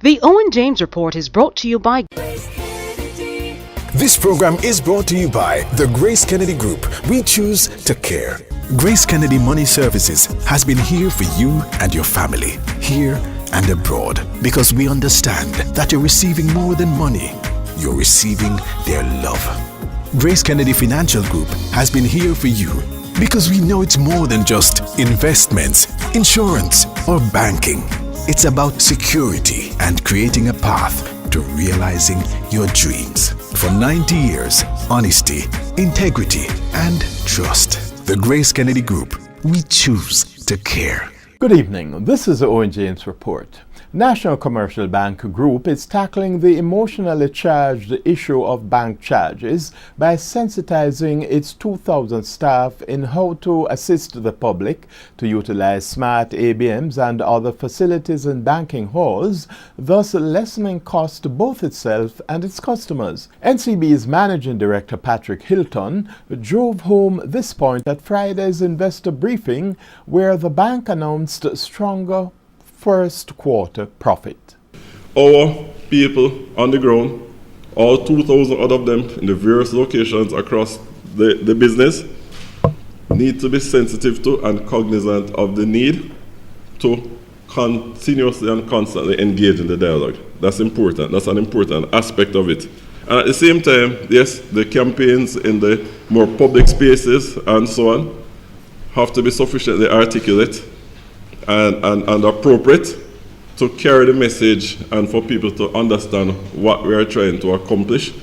The Owen James Report is brought to you by This program is brought to you by the Grace Kennedy Group. We choose to care. Grace Kennedy Money Services has been here for you and your family, here and abroad, because we understand that you're receiving more than money. You're receiving their love. Grace Kennedy Financial Group has been here for you because we know it's more than just investments, insurance, or banking. It's about security and creating a path to realizing your dreams. For 90 years, honesty, integrity, and trust. The Grace Kennedy Group, we choose to care. Good evening. This is the Owen James Report. National Commercial Bank Group is tackling the emotionally charged issue of bank charges by sensitizing its 2,000 staff in how to assist the public to utilize smart ABMs and other facilities in banking halls, thus lessening costs to both itself and its customers. NCB's Managing Director Patrick Hylton drove home this point at Friday's investor briefing, where the bank announced stronger first quarter profit. Our people on the ground, all 2,000 out of them in the various locations across the business, need to be sensitive to and cognizant of the need to continuously and constantly engage in the dialogue. That's important. That's an important aspect of it. And at the same time, yes, the campaigns in the more public spaces and so on have to be sufficiently articulate and appropriate to carry the message and for people to understand what we are trying to accomplish.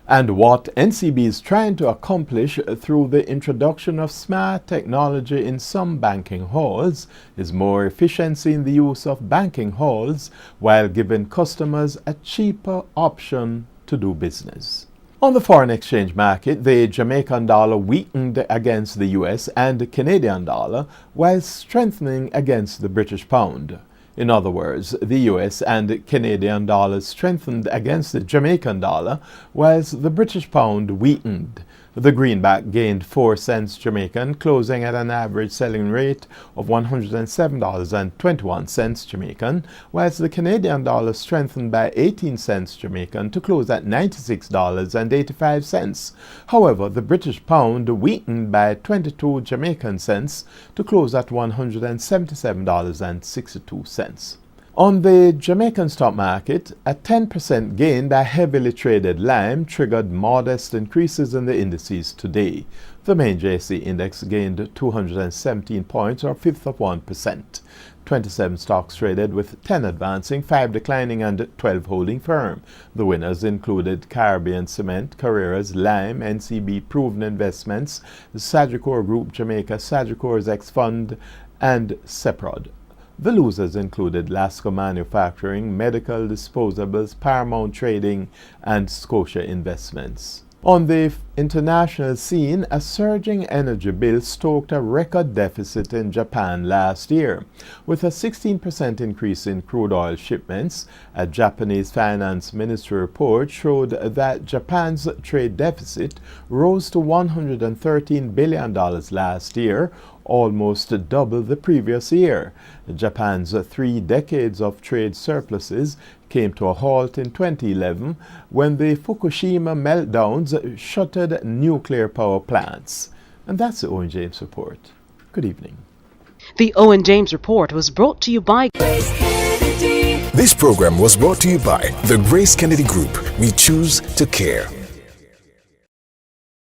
And what NCB is trying to accomplish through the introduction of smart technology in some banking halls is more efficiency in the use of banking halls while giving customers a cheaper option to do business. On the foreign exchange market, the Jamaican dollar weakened against the US and the Canadian dollar while strengthening against the British pound. In other words, the US and Canadian dollars strengthened against the Jamaican dollar whilst the British pound weakened. The greenback gained 4 cents Jamaican, closing at an average selling rate of $107.21 Jamaican, whilst the Canadian dollar strengthened by 18 cents Jamaican to close at $96.85. However, the British pound weakened by 22 Jamaican cents to close at $177.62. On the Jamaican stock market, a 10% gain by heavily traded lime triggered modest increases in the indices today. The main JSE index gained 217 points, or 1/5%. 27 stocks traded, with 10 advancing, 5 declining, and 12 holding firm. The winners included Caribbean Cement, Carreras, Lime, NCB Proven Investments, Sagicor Group Jamaica, Sagicor's X Fund, and Seprod. The losers included Lasco Manufacturing, Medical Disposables, Paramount Trading, and Scotia Investments. On the international scene, a surging energy bill stoked a record deficit in Japan last year. With a 16% increase in crude oil shipments, a Japanese finance ministry report showed that Japan's trade deficit rose to $113 billion last year, almost double the previous year. Japan's 3 decades of trade surpluses came to a halt in 2011 when the Fukushima meltdowns shuttered nuclear power plants. And that's the Owen James Report. Good evening. The Owen James Report was brought to you by This program was brought to you by the Grace Kennedy Group. We choose to care.